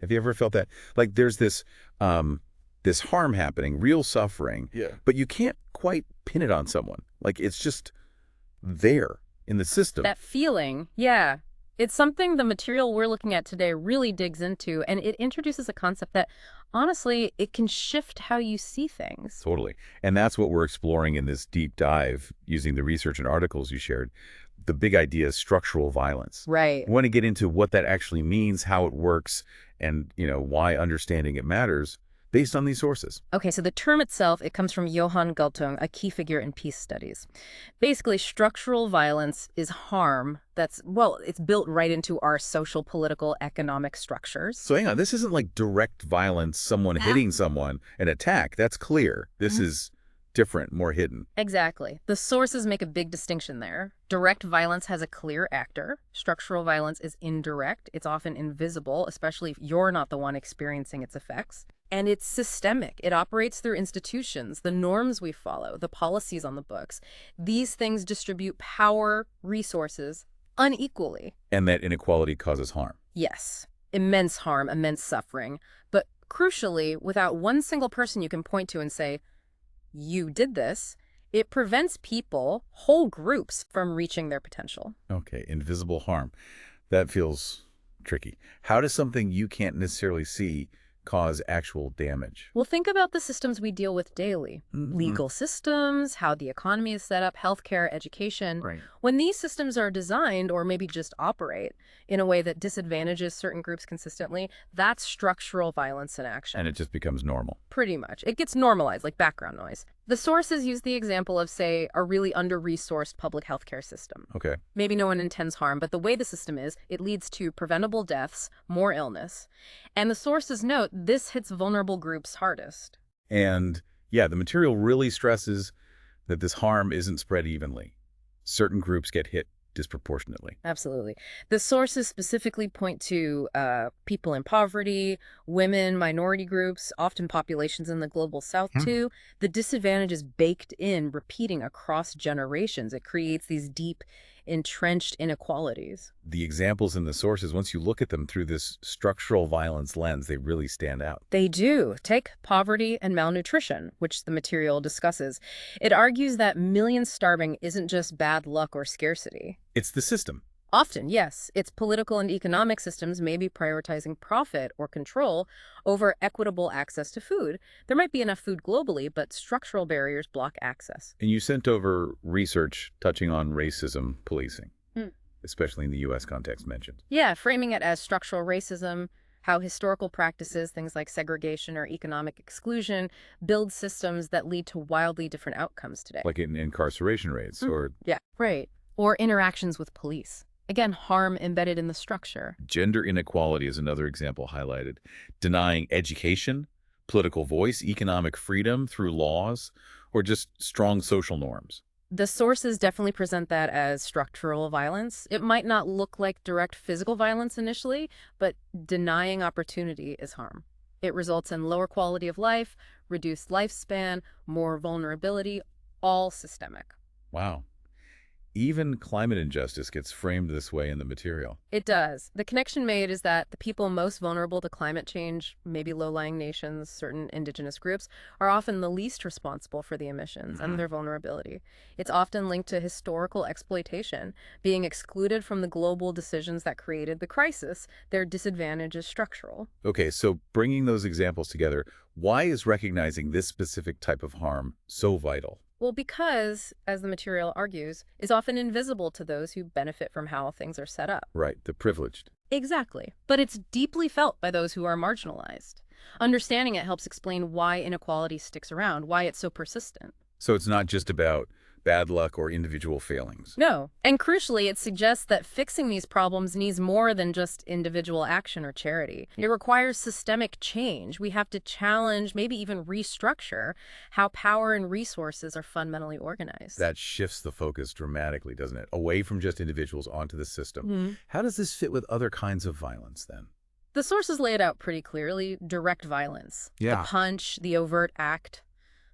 Have you ever felt that? Like there's this harm happening, real suffering, Yeah. but you can't quite pin it on someone. Like it's just there in the system. That feeling, yeah. It's something the material we're looking at today really digs into, and it introduces a concept that, honestly, it can shift how you see things. Totally. And that's what we're exploring in this deep dive using the research and articles you shared. The big idea is structural violence. Right. We want to get into what that actually means, how it works, and, why understanding it matters based on these sources. Okay, so the term itself, it comes from Johan Galtung, a key figure in peace studies. Basically, structural violence is harm that's, well, it's built right into our social, political, economic structures. So hang on, this isn't like direct violence, someone hitting someone, an attack. That's clear. This is different, more hidden. Exactly. The sources make a big distinction there. Direct violence has a clear actor. Structural violence is indirect. It's often invisible, especially if you're not the one experiencing its effects. And it's systemic. It operates through institutions, the norms we follow, the policies on the books. These things distribute power, resources, unequally. And that inequality causes harm. Yes, immense harm, immense suffering. But crucially, without one single person you can point to and say, you did this, it prevents people, whole groups, from reaching their potential. Okay, invisible harm. That feels tricky. How does something you can't necessarily see cause actual damage? Well, think about the systems we deal with daily. Legal systems, how the economy is set up, healthcare, education. Right. When these systems are designed or maybe just operate in a way that disadvantages certain groups consistently, that's structural violence in action. And it just becomes normal. Pretty much. It gets normalized, like background noise. The sources use the example of, say, a really under-resourced public healthcare system. Okay. Maybe no one intends harm, but the way the system is, it leads to preventable deaths, more illness. And the sources note this hits vulnerable groups hardest. And yeah, the material really stresses that this harm isn't spread evenly. Certain groups get hit disproportionately. Absolutely. The sources specifically point to people in poverty, women, minority groups, often populations in the global south too. The disadvantage is baked in, repeating across generations. It creates these deep, entrenched inequalities. The examples in the sources, once you look at them through this structural violence lens, they really stand out. They do. Take poverty and malnutrition, which the material discusses. It argues that millions starving isn't just bad luck or scarcity. It's the system. Often, yes, its political and economic systems may be prioritizing profit or control over equitable access to food. There might be enough food globally, but structural barriers block access. And you sent over research touching on racism policing, especially in the U.S. context mentioned. Yeah, framing it as structural racism, how historical practices, things like segregation or economic exclusion, build systems that lead to wildly different outcomes today. Like in incarceration rates or Yeah, right. Or interactions with police. Again, harm embedded in the structure. gender inequality is another example highlighted. Denying education, political voice, economic freedom through laws, or just strong social norms. The sources definitely present that as structural violence. It might not look like direct physical violence initially, but denying opportunity is harm. It results in lower quality of life, reduced lifespan, more vulnerability, all systemic. Wow. Even climate injustice gets framed this way in the material. It does. The connection made is that the people most vulnerable to climate change, maybe low-lying nations, certain indigenous groups, are often the least responsible for the emissions and their vulnerability. It's often linked to historical exploitation, being excluded from the global decisions that created the crisis. Their disadvantage is structural. Okay, so bringing those examples together, why is recognizing this specific type of harm so vital? Well, because, as the material argues, is often invisible to those who benefit from how things are set up. Right, the privileged. Exactly. But it's deeply felt by those who are marginalized. Understanding it helps explain why inequality sticks around, why it's so persistent. So it's not just about bad luck or individual failings. No. And crucially, it suggests that fixing these problems needs more than just individual action or charity. It requires systemic change. We have to challenge, maybe even restructure, how power and resources are fundamentally organized. That shifts the focus dramatically, doesn't it? Away from just individuals onto the system. How does this fit with other kinds of violence then? The sources lay it out pretty clearly. Direct violence, the punch, the overt act,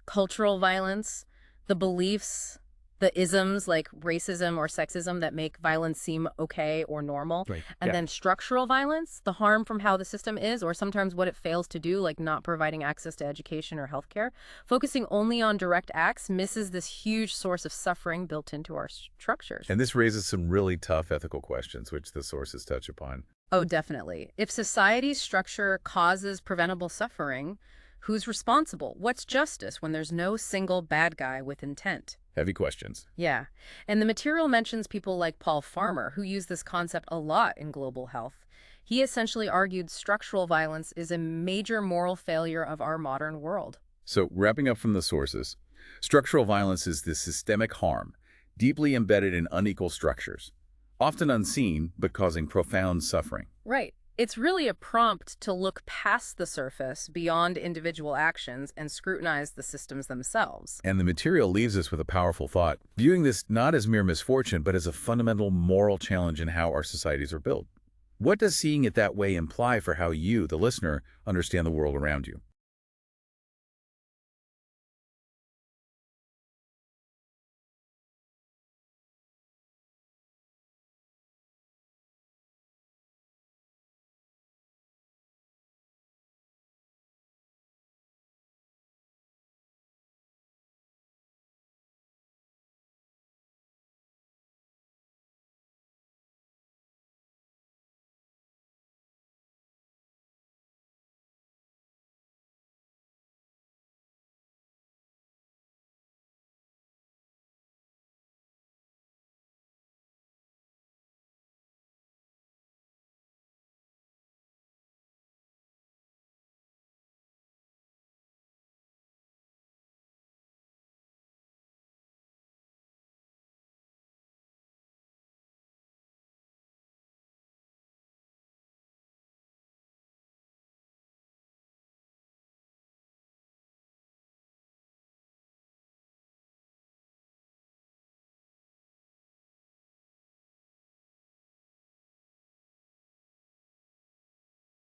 cultural violence, the beliefs, the isms like racism or sexism that make violence seem okay or normal. Right. And then structural violence, the harm from how the system is, or sometimes what it fails to do, like not providing access to education or healthcare. Focusing only on direct acts misses this huge source of suffering built into our structures. And this raises some really tough ethical questions, which the sources touch upon. Oh, definitely. If society's structure causes preventable suffering, who's responsible? What's justice when there's no single bad guy with intent? Heavy questions. Yeah. And the material mentions people like Paul Farmer, who use this concept a lot in global health. He essentially argued structural violence is a major moral failure of our modern world. So, wrapping up from the sources, structural violence is the systemic harm, deeply embedded in unequal structures, often unseen but causing profound suffering. Right. It's really a prompt to look past the surface, beyond individual actions, and scrutinize the systems themselves. And the material leaves us with a powerful thought, viewing this not as mere misfortune, but as a fundamental moral challenge in how our societies are built. What does seeing it that way imply for how you, the listener, understand the world around you?